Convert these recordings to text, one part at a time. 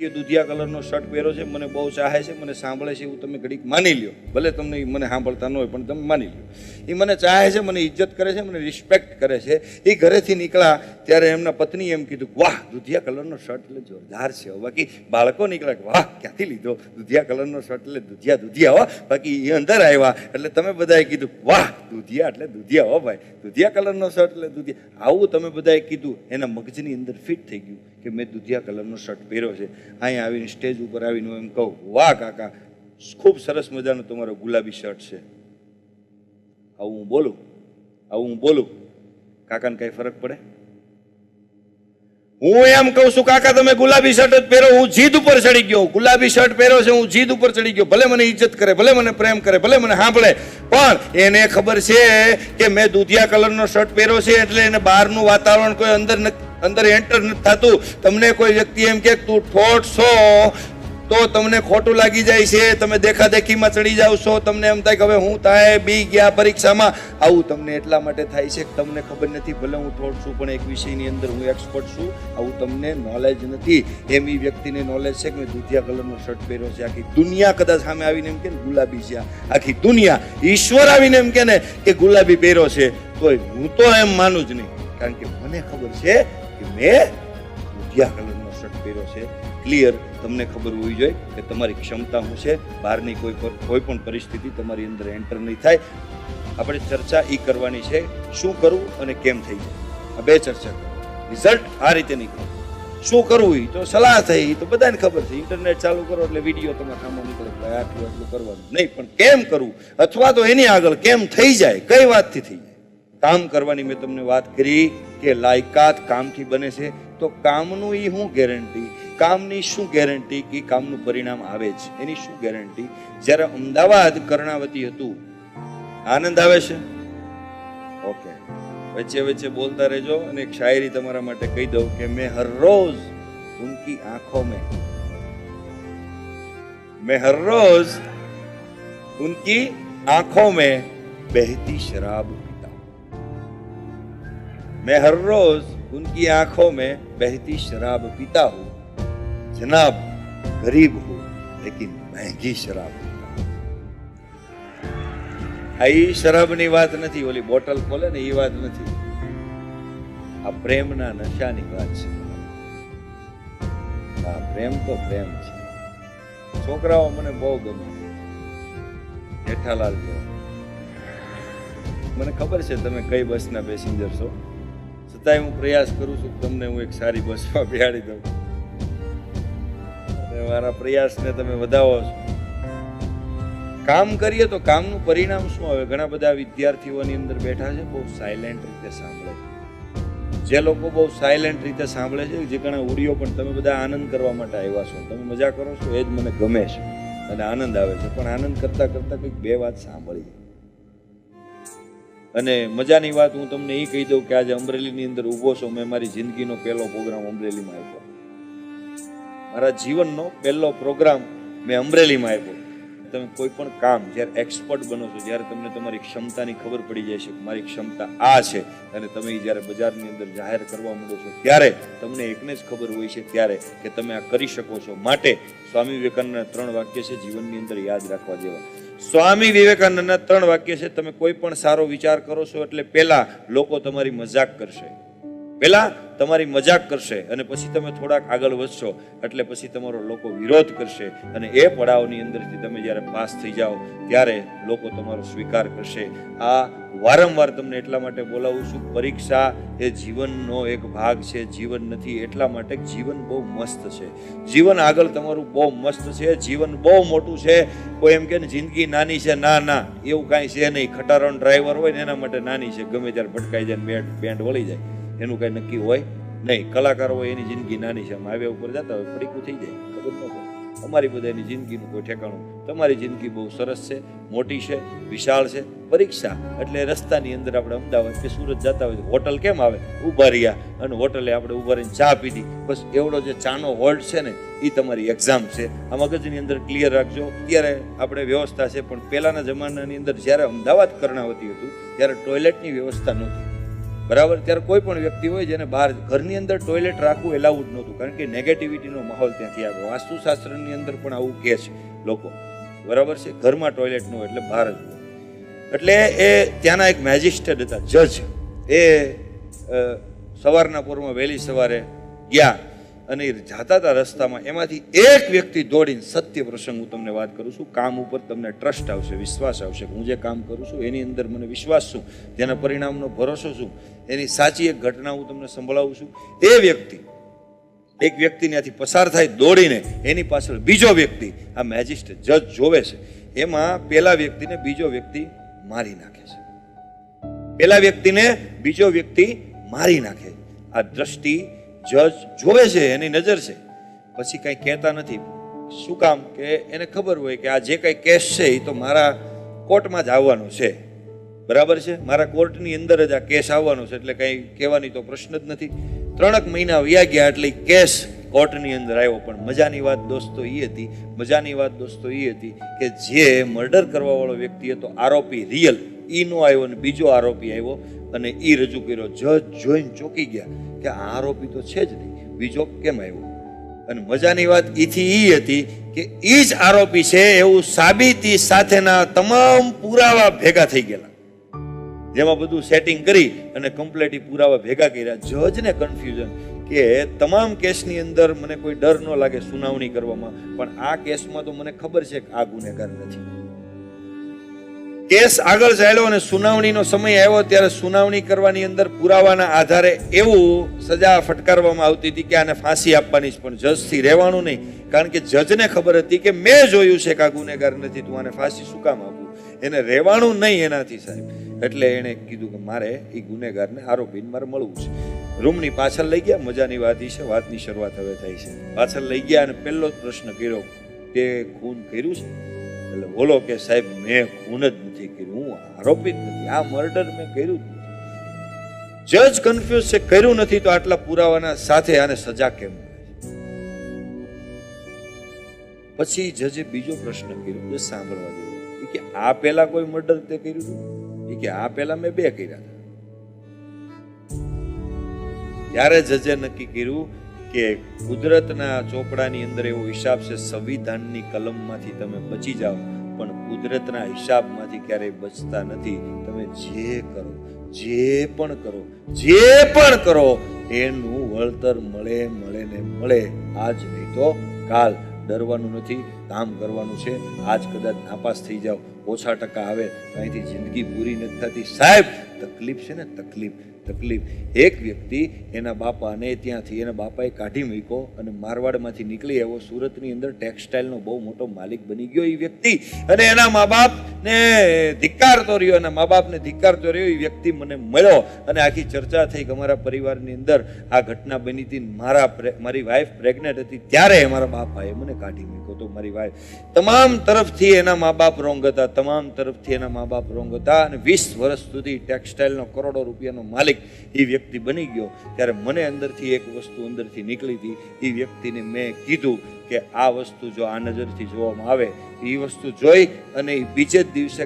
એ દુધિયા કલરનો શર્ટ પહેર્યો છે, મને બહુ ચાહે છે, મને સાંભળે છે, એવું તમે ઘડીક માની લ્યો. ભલે તમને મને સાંભળતા ન હોય પણ તમે માની લ્યો. એ મને ચાહે છે, મને ઇજ્જત કરે છે, મને રિસ્પેક્ટ કરે છે. એ ઘરેથી નીકળ્યા ત્યારે એમના પત્નીએ એમ કીધું, વાહ દુધિયા કલરનો શર્ટ એટલે જોરદાર છે. બાકી બાળકો નીકળ્યા, વાહ ક્યાંથી લીધો દુધિયા કલરનો શર્ટ એટલે દુધિયા હો. બાકી એ અંદર આવ્યા એટલે તમે બધાએ કીધું, વાહ દુધિયા એટલે દુધિયા હો ભાઈ, દુધિયા કલરનો શર્ટ એટલે દુધિયા. આવું તમે બધાએ કીધું, એના મગજની અંદર ફિટ થઈ ગયું કે મેં દુધિયા કલરનો શર્ટ પહેર્યો છે. અહીંયા આવીને સ્ટેજ ઉપર આવીને એમ કહું, વાહ કાકા ખૂબ સરસ મજાનો તમારો ગુલાબી શર્ટ છે. આવું હું બોલું કાકાને કઈ ફરક પડે? હું એમ કહું છું, કાકા તમે ગુલાબી શર્ટ જ પહેરો. હું જીદ ઉપર ચડી ગયો. ગુલાબી શર્ટ પહેર્યો છે, હું જીદ ઉપર ચડી ગયો. ભલે મને ઇજ્જત કરે, ભલે મને પ્રેમ કરે, ભલે મને સાંભળે, પણ એને ખબર છે કે મેં દુધિયા કલરનો શર્ટ પહેર્યો છે એટલે એને બહારનું વાતાવરણ કોઈ અંદર એન્ટર નથી થતું. તમને કોઈ વ્યક્તિ એમ કે તું ઠોઠ છો તો તમને ખોટું લાગી જાય છે, તમે દેખાદેખીમાં ચડી જાવ છો, તમને એમ થાય કે હવે હું થાય બી ગયા પરીક્ષામાં. આવું તમને એટલા માટે થાય છે કે તમને ખબર નથી, ભલે હું ઠોઠ છું પણ એક વિષયની અંદર હું એક્સપર્ટ છું. આવું તમને નોલેજ નથી. એમ એ વ્યક્તિને નોલેજ છે કે મેં દુધિયા કલરનો શર્ટ પહેર્યો છે. આખી દુનિયા કદાચ સામે આવીને એમ કે ગુલાબી છે, આખી દુનિયા ઈશ્વર આવીને એમ કે ને કે ગુલાબી પહેર્યો છે, તોય હું તો એમ માનું જ નહીં, કારણ કે મને ખબર છે કે મેં દુધિયા કલરનો શર્ટ પહેર્યો છે. ક્લિયર? તમને ખબર હોવી જોઈએ કે તમારી ક્ષમતા શું છે. બહારની કોઈ પણ પરિસ્થિતિ તમારી અંદર એન્ટર નહીં થાય. આપણે ચર્ચા એ કરવાની છે, શું કરવું અને કેમ થઈ જાય. આ બે ચર્ચા કરો. રિઝલ્ટ આ રીતે નહીં કરો. શું કરવું એ તો સલાહ થઈ, તો બધાને ખબર છે. ઇન્ટરનેટ ચાલુ કરો એટલે વિડીયો તમારા કામમાં નીકળે, આટલું કરવાનું નહીં. પણ કેમ કરવું, અથવા તો એની આગળ કેમ થઈ જાય, કઈ વાતથી થઈ જાય. કામ કરવાની મેં તમને વાત કરી કે લાયકાત કામથી બને છે. તો કામનું એ શું ગેરંટી, કામની શું ગેરંટી કે કામનું પરિણામ આવે છે, એની શું ગેરંટી? જ્યારે અમદાવાદ કર્ણાવતી હતું, આનંદ આવે છે? ઓકે, વચ્ચે વચ્ચે બોલતા રહેજો. અને એક શાયરી તમારા માટે કહી દઉં કે મેં હર રોજ ઉનકી આંખોं में बहती शराब पीता हूं. मैं हर रोज उनकी आंखों में बहती शराब पीता हूं. जनाब गरीब हूं लेकिन महंगी शराब पीता हूं. આ શરાબની વાત નથી, ઓલી બોટલ ખોલે ને એ વાત નથી. આ પ્રેમના નશાની વાત છે. હા, પ્રેમ તો પ્રેમ છે. છોકરાઓ મને બહુ ગમે, જેઠાલાલ જેવા. મને ખબર છે તમે કઈ બસના પેસેન્જર છો, છતાંય હું પ્રયાસ કરું છું કે તમને હું એક સારી બસમાં બેહાડી દઉં. મારા પ્રયાસને તમે વધાવો છો. કામ કરીએ તો કામનું પરિણામ શું આવે? ઘણા બધા વિદ્યાર્થીઓની અંદર બેઠા છે, બહુ સાયલેન્ટ રીતે સાંભળે છે. જે લોકો બહુ સાયલેન્ટ રીતે સાંભળે છે, જે ઘણા ઉડીઓ પણ તમે બધા આનંદ કરવા માટે આવ્યા છો, તમે મજા કરો છો, એ જ મને ગમે છે અને આનંદ આવે છે. પણ આનંદ કરતા કરતા કંઈક બે વાત સાંભળી. અને મજાની વાત હું તમને એ કહી દઉં કે આજે અમરેલીની અંદર ઊભો છો. મેં મારી જિંદગીનો પહેલો પ્રોગ્રામ અમરેલીમાં આપ્યો. મારા જીવનનો પહેલો પ્રોગ્રામ મેં અમરેલીમાં આપ્યો. તમે કોઈ પણ કામ જ્યારે એક્સપર્ટ બનો છો, જ્યારે તમને તમારી ક્ષમતાની ખબર પડી જાય છે કે મારી ક્ષમતા આ છે, અને તમે જ્યારે બજારની અંદર જાહેર કરવા માંડો છો, ત્યારે તમને એકને જ ખબર હોય છે ત્યારે કે તમે આ કરી શકો છો. માટે સ્વામી વિવેકાનંદના 3 વાક્ય છે જીવનની અંદર યાદ રાખવા જેવા. સ્વામી વિવેકાનંદના 3 વાક્ય છે, તમે કોઈ પણ સારો વિચાર કરો છો એટલે પહેલા લોકો તમારી મજાક કરશે, અને પછી તમે થોડાક આગળ વધશો એટલે પછી તમારો લોકો વિરોધ કરશે, અને એ પડાવની અંદરથી તમે જ્યારે પાસ થઈ જાઓ ત્યારે લોકો તમારો સ્વીકાર કરશે. આ વારંવાર તમને એટલા માટે બોલાવું છું, પરીક્ષા એ જીવનનો એક ભાગ છે, જીવન નથી. એટલા માટે જીવન બહુ મસ્ત છે, જીવન આગળ તમારું બહુ મસ્ત છે, જીવન બહુ મોટું છે. કોઈ એમ કે ને જિંદગી નાની છે, ના એવું કાંઈ છે નહીં. ખટારાનો ડ્રાઈવર હોય ને એના માટે નાની છે, ગમે ત્યારે ભટકાઈ જાય, બેન્ડ વળી જાય, એનું કાંઈ નક્કી હોય નહીં. કલાકાર હોય એની જિંદગી નાની છે, હાઈવે ઉપર જતા હોય પડીકું થઈ જાય, ખબર ન પડે. અમારી બધાની જિંદગીનું કોઈ ઠેકાણું. તમારી જિંદગી બહુ સરસ છે, મોટી છે, વિશાળ છે. પરીક્ષા એટલે રસ્તાની અંદર આપણે અમદાવાદ કે સુરત જતા હોય, હોટલ કેમ આવે? ઊભા રહ્યા અને હોટલે આપણે ઊભા રહીને ચા પીધી, બસ એવડો જે ચાનો હોલ્ડ છે ને એ તમારી એક્ઝામ છે. આ મગજની અંદર ક્લિયર રાખજો. અત્યારે આપણે વ્યવસ્થા છે, પણ પહેલાના જમાનાની અંદર જ્યારે અમદાવાદ કર્ણાવતી હતું ત્યારે ટોયલેટની વ્યવસ્થા નહોતી. બરાબર. ત્યારે કોઈ પણ વ્યક્તિ હોય જેને બહાર ઘરની અંદર ટોયલેટ રાખવું એલાઉડ નહોતું, કારણ કે નેગેટિવિટીનો માહોલ ત્યાંથી આવ્યો. વાસ્તુશાસ્ત્રની અંદર પણ આવું કહે છે લોકો, બરાબર છે. ઘરમાં ટોયલેટ ન હોય એટલે બહાર જ હોય. એટલે એ ત્યાંના એક મેજિસ્ટ્રેટ હતા, જજ. એ સવારના પોરમાં વહેલી સવારે ગયા અને જાતા હતા રસ્તામાં, એમાંથી એક વ્યક્તિ દોડીને, સત્ય પ્રસંગ હું તમને વાત કરું છું, કામ ઉપર તમને ટ્રસ્ટ આવશે, વિશ્વાસ આવશે, હું જે કામ કરું છું એની અંદર મને વિશ્વાસ છું, તેના પરિણામનો ભરોસો છું, એની સાચી એક ઘટના હું તમને સંભળાવું છું. એ વ્યક્તિ, એક વ્યક્તિ ત્યાંથી પસાર થાય દોડીને, એની પાછળ બીજો વ્યક્તિ, આ મેજિસ્ટ્રેટ જજ જોવે છે, એમાં પેલા વ્યક્તિને બીજો વ્યક્તિ મારી નાખે છે. પેલા વ્યક્તિને બીજો વ્યક્તિ મારી નાખે. આ દ્રષ્ટિ જજ જોવે છે, એની નજર છે. પછી કંઈ કહેતા નથી. શું કામ? કે એને ખબર હોય કે આ જે કંઈ કેસ છે એ તો મારા કોર્ટમાં જ આવવાનો છે, બરાબર છે. મારા કોર્ટની અંદર જ આ કેસ આવવાનો છે, એટલે કંઈ કહેવાની તો પ્રશ્ન જ નથી. 3 મહિના વયા ગયા એટલે કેસ કોર્ટની અંદર આવ્યો. પણ મજાની વાત દોસ્તો એ હતી, મજાની વાત દોસ્તો એ હતી કે જે મર્ડર કરવાવાળો વ્યક્તિ હતો, આરોપી રિયલ, ઈ નો આવ્યો અને બીજો આરોપી આવ્યો અને ઈ રજૂ કર્યો. જજ જોઈને ચોંકી ગયા કે આ આરોપી તો છે જ નહીં, બીજો કેમ આવ્યો? અને મજાની વાત ઈથી ઈ હતી કે ઈ જ આરોપી છે એવું સાબિતી સાથેના તમામ પુરાવા ભેગા થઈ ગયેલા, જેમાં બધું સેટિંગ કરી અને કમ્પ્લીટ પુરાવા ભેગા કર્યા. જજને કન્ફ્યુઝન કે તમામ કેસની અંદર મને કોઈ ડર ન લાગે સુનાવણી કરવામાં, પણ આ કેસમાં તો મને ખબર છે કે આ ગુનેગાર નથી. કેસ આગળ ચાલ્યો અને સુનાવણીનો સમય આવ્યો ત્યારે સુનાવણી કરવાની અંદર પુરાવાના આધારે એવું સજા ફટકારવામાં આવતી હતી કે આને ફાંસી આપવાની જ, પણ જજથી રહેવાનું નહીં. કારણ કે જજને ખબર હતી કે મેં જોયું છે કે આ ગુનેગાર નથી, તું આને ફાંસી શું કામ આપું? એને રહેવાનું નહીં એનાથી, સાહેબ. એટલે એણે કીધું કે મારે એ ગુનેગારને, આરોપીને મારે મળવું છે. રૂમની પાછળ લઈ ગયા. મજાની વાત છે, વાતની શરૂઆત હવે થાય છે. પાછળ લઈ ગયા અને પહેલો જ પ્રશ્ન કર્યો કે ખૂન કર્યું છે? એટલે બોલો કે સાહેબ મેં ખૂન જ નથી કર્યું, હું આરોપી જ નથી, આ મર્ડર મેં કર્યું જ નથી. જજ કન્ફ્યુઝ છે, કર્યું નથી તો આટલા પુરાવાના સાથે આને સજા કેમ મળે? પછી જજે બીજો પ્રશ્ન કર્યો, જે સાંભળવા જેવો, કે આ પહેલા કોઈ મર્ડર તે કર્યું હતું? કે આ પહેલા મેં 2 કર્યા હતા. ત્યારે જજે નક્કી કર્યું કે કુદરતના ચોપડાની અંદર એવો હિસાબ છે, સંવિધાનની કલમમાંથી તમે બચી જાઓ, પણ કુદરતના હિસાબમાંથી ક્યારેય બચતા નથી. તમે જે કરો, જે પણ કરો, જે પણ કરો, એનું વળતર મળે ને મળે, આજ નહીં તો કાલ. ડરવાનું નથી, કામ કરવાનું છે. આજ કદાચ નાપાસ થઈ જાઓ, ઓછા ટકા આવે તો અહીંથી જિંદગી પૂરી નથી થતી. સાહેબ તકલીફ છે ને, તકલીફ. એક વ્યક્તિ એના બાપાને ત્યાંથી એના બાપાએ કાઢી મૂક્યો અને મારવાડમાંથી નીકળી આવ્યો. સુરતની અંદર ટેક્સટાઇલનો બહુ મોટો માલિક બની ગયો એ વ્યક્તિ, અને એના મા બાપને ધિક્કારતો રહ્યો. એના મા બાપને ધિક્કારતો રહ્યો. એ વ્યક્તિ મને મળ્યો અને આખી ચર્ચા થઈ કે અમારા પરિવારની અંદર આ ઘટના બની હતી. મારી વાઈફ પ્રેગ્નેન્ટ હતી ત્યારે મારા બાપાએ મને કાઢી મૂક્યો તો. મારી વાઈફ તમામ તરફથી એના મા બાપ રોંગ હતા, તમામ તરફથી એના મા બાપ રોંગ હતા. અને 20 વર્ષ સુધી ટેક્સટાઇલનો કરોડો રૂપિયાનો માલિક એ વ્યક્તિ બની ગયો. ત્યારે મને અંદરથી એક વસ્તુ અંદરથી નીકળી હતી. એ વ્યક્તિને મેં કીધું કે આ વસ્તુ જો આ નજરથી જોવામાં આવે, એ વસ્તુ જોઈ અને બીજે જ દિવસે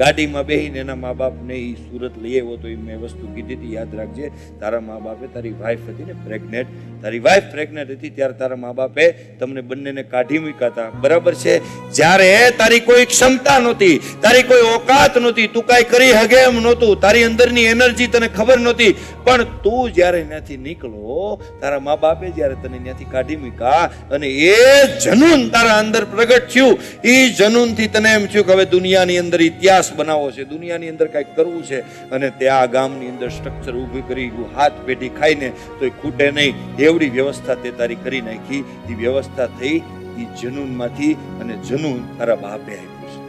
ગાડીમાં બેહીને એના મા બાપને એ સુરત લઈ આવ્યો. તો એ મેં વસ્તુ કીધી હતી, યાદ રાખજે, તારા મા બાપે, તારી વાઈફ હતી ને પ્રેગ્નેન્ટ, તારી વાઈફ પ્રેગ્નેન્ટ હતી ત્યારે તારા મા બાપે તમને બંનેને કાઢી મૂક્યા હતા, બરાબર છે. જ્યારે તારી કોઈ ક્ષમતા નહોતી, તારી કોઈ ઓકાત નહોતી, તું કાંઈ કરી હગે એમ નહોતું, તારી અંદરની એનર્જી તને ખબર નહોતી, પણ તું જ્યારે ત્યાંથી નીકળો, તારા મા બાપે જ્યારે તને ત્યાંથી કાઢી મૂક્યા અને એ જનૂન તારા અંદર પ્રગટ થયું, એ જનૂનથી તને એમ થયું કે હવે દુનિયાની અંદર ઇતિહાસ બનાવવો છે, દુનિયાની અંદર કંઈક કરવું છે. અને તે આ ગામની અંદર સ્ટ્રક્ચર ઊભી કરી, હાથ પેઢી ખાઈને તો એ ખૂટે નહીં એવડી વ્યવસ્થા તે તારી કરી નાખી. એ વ્યવસ્થા થઈ એ જનૂનમાંથી, અને જનૂન તારા બાપે આપ્યું છે,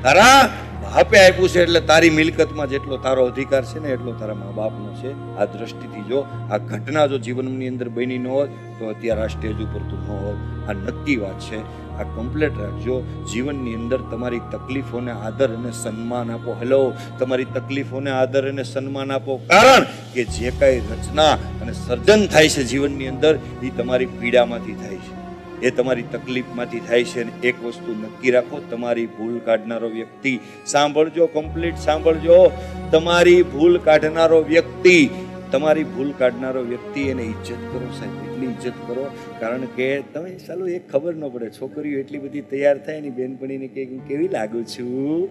તારા બાપે આપ્યું છે. એટલે તારી મિલકતમાં જેટલો તારો અધિકાર છે ને એટલો તારા મા બાપનો છે. આ દ્રષ્ટિથી જો આ ઘટના જો જીવનની અંદર બની ન હોત તો અત્યારે આ સ્ટેજ ઉપર તું ન હોત. આ નક્કી વાત છે. આ કમ્પ્લેટ રાખજો. જીવનની અંદર તમારી તકલીફોને આદર અને સન્માન આપો. હેલો, તમારી તકલીફોને આદર અને સન્માન આપો, કારણ કે જે કાંઈ રચના અને સર્જન થાય છે જીવનની અંદર એ તમારી પીડામાંથી થાય છે. એ તમારી તકલીફમાંથી થાય છે. અને એક વસ્તુ નક્કી રાખો, તમારી ભૂલ કાઢનારો વ્યક્તિ, સાંભળજો, કમ્પ્લીટ સાંભળજો, તમારી ભૂલ કાઢનારો વ્યક્તિ, તમારી ભૂલ કાઢનારો વ્યક્તિ, એને ઇજ્જત કરો સાહેબ, એટલી ઇજ્જત કરો. કારણ કે તમે ચાલો એક ખબર ન પડે, છોકરીઓ એટલી બધી તૈયાર થાય એની બેનપણીને કે હું કેવી લાગુ છું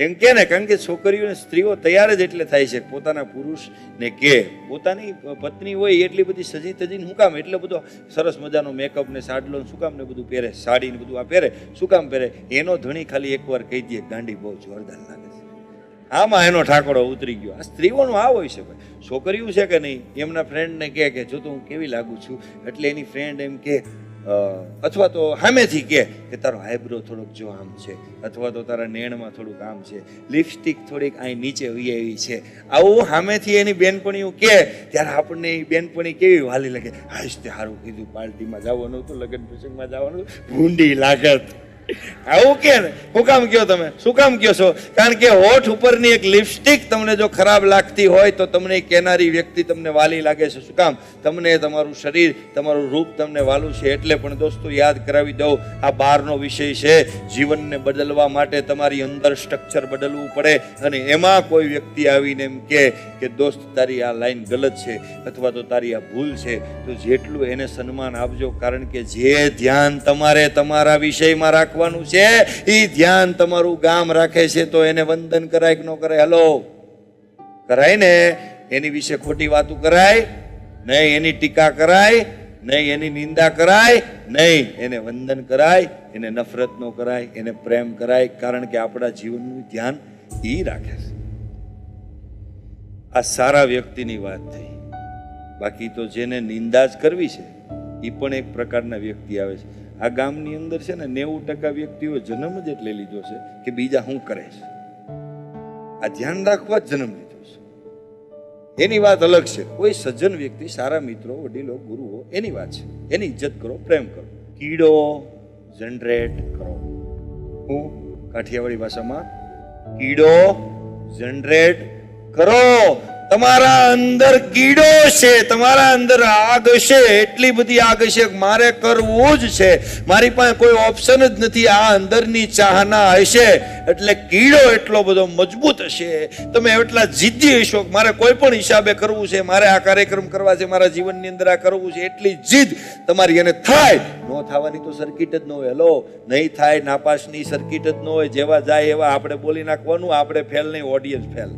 એમ કે ને, કારણ કે છોકરીઓ સ્ત્રીઓ તૈયાર જ એટલે થાય છે પોતાના પુરુષને કે પોતાની પત્ની હોય એટલી બધી સજી તજીને શું કામ, એટલે બધો સરસ મજાનો મેકઅપ ને સાડલો શું કામ ને બધું પહેરે, સાડી ને બધું આ પહેરે, શું કામ પહેરે? એનો ધણી ખાલી એકવાર કહી દે ગાંડી બહુ જોરદાર લાગે છે, આમાં એનો ઠાકોડો ઉતરી ગયો. આ સ્ત્રીઓનું આ હોય છે ભાઈ. છોકરીઓ છે કે નહીં, એમના ફ્રેન્ડને કે જો તો હું કેવી લાગુ છું, એટલે એની ફ્રેન્ડ એમ કે, અથવા તો સામેથી કે તારો આઈબ્રો થોડોક જો આમ છે, અથવા તો તારા નેણમાં થોડુંક આમ છે, લિપસ્ટિક થોડીક અહીં નીચે વહી આવી છે, આવું સામેથી એની બેનપણીઓ કે ત્યારે આપણને એ બેનપણી કેવી વાલી લાગે. હાશ તે સારું કીધું, પાર્ટીમાં જવાનું હતું, લગ્ન પ્રસંગમાં જવાનું, ભૂંડી લાગત. આવું કે ને, શું કામ કયો તમે, શું કામ કયો છો? કારણ કે હોઠ ઉપરની એક લિપસ્ટિક તમને જો ખરાબ લાગતી હોય તો તમને કેનારી વ્યક્તિ તમને વાલી લાગે છે. શું કામ? તમને તમારું શરીર, તમારું રૂપ તમને વાલું છે એટલે. પણ દોસ્તો યાદ કરાવી દઉં, આ બહારનો વિષય છે. જીવનને બદલવા માટે તમારી અંદર સ્ટ્રક્ચર બદલવું પડે. અને એમાં કોઈ વ્યક્તિ આવીને એમ કે દોસ્ત તારી આ લાઈન ગલત છે, અથવા તો તારી આ ભૂલ છે, તો જેટલું એને સન્માન આપજો. કારણ કે જે ધ્યાન તમારે તમારા વિષયમાં રાખવું છે, એ ધ્યાન તમારું ગામ રાખે છે, તો એને વંદન કરાય કે ન કરાય? હલો, કરાય ને? એની વિશે ખોટી વાતો કરાય નહીં, એની ટીકા કરાય નહીં, એની નિંદા કરાય નહીં, એને વંદન કરાય, એને નફરત ન કરાય, એને પ્રેમ કરાય. કારણ કે આપણા જીવનનું ધ્યાન એ રાખે છે. આ સારા વ્યક્તિની વાત થઈ. બાકી તો જેને નિંદા જ કરવી છે એ પણ એક પ્રકારના વ્યક્તિ આવે છે. આ ગામની અંદર છે ને 90% વ્યક્તિઓ જન્મ જ એટલે લીધો છે કે બીજા શું કરે છે, આ ધ્યાન રાખવા જ જન્મ લીધો છે. એની વાત અલગ છે. કોઈ સજ્જન વ્યક્તિ, સારા મિત્રો, વડીલો, ગુરુઓ, એની વાત છે. એની ઇજ્જત કરો, પ્રેમ કરો. કીડો જનરેટ કરો. હું કાઠિયાવાડી ભાષામાં કીડો જનરેટ કરો. તમારા અંદર કીડો છે, તમારા અંદર આગ છે, એટલી બધી આગ છે, મારે કરવું જ છે, મારી પાસે કોઈ ઓપ્શન જ નથી. આ અંદરની ચાહના હશે એટલે કીડો એટલો બધો મજબૂત હશે, તમે એટલા જિદ્દી હશો કે મારે કોઈ પણ હિસાબે કરવું છે, મારે આ કાર્યક્રમ કરવા છે, મારા જીવનની અંદર આ કરવું છે, એટલી જીદ તમારી. એને થાય ન થવાની તો સર્કિટ જ ન હોય. હલો, નહીં થાય, નાપાસની સર્કિટ જ ન હોય. જેવા જાય એવા આપણે બોલી નાખવાનું. આપણે ફેલ નહીં, ઓડિયન્સ ફેલ.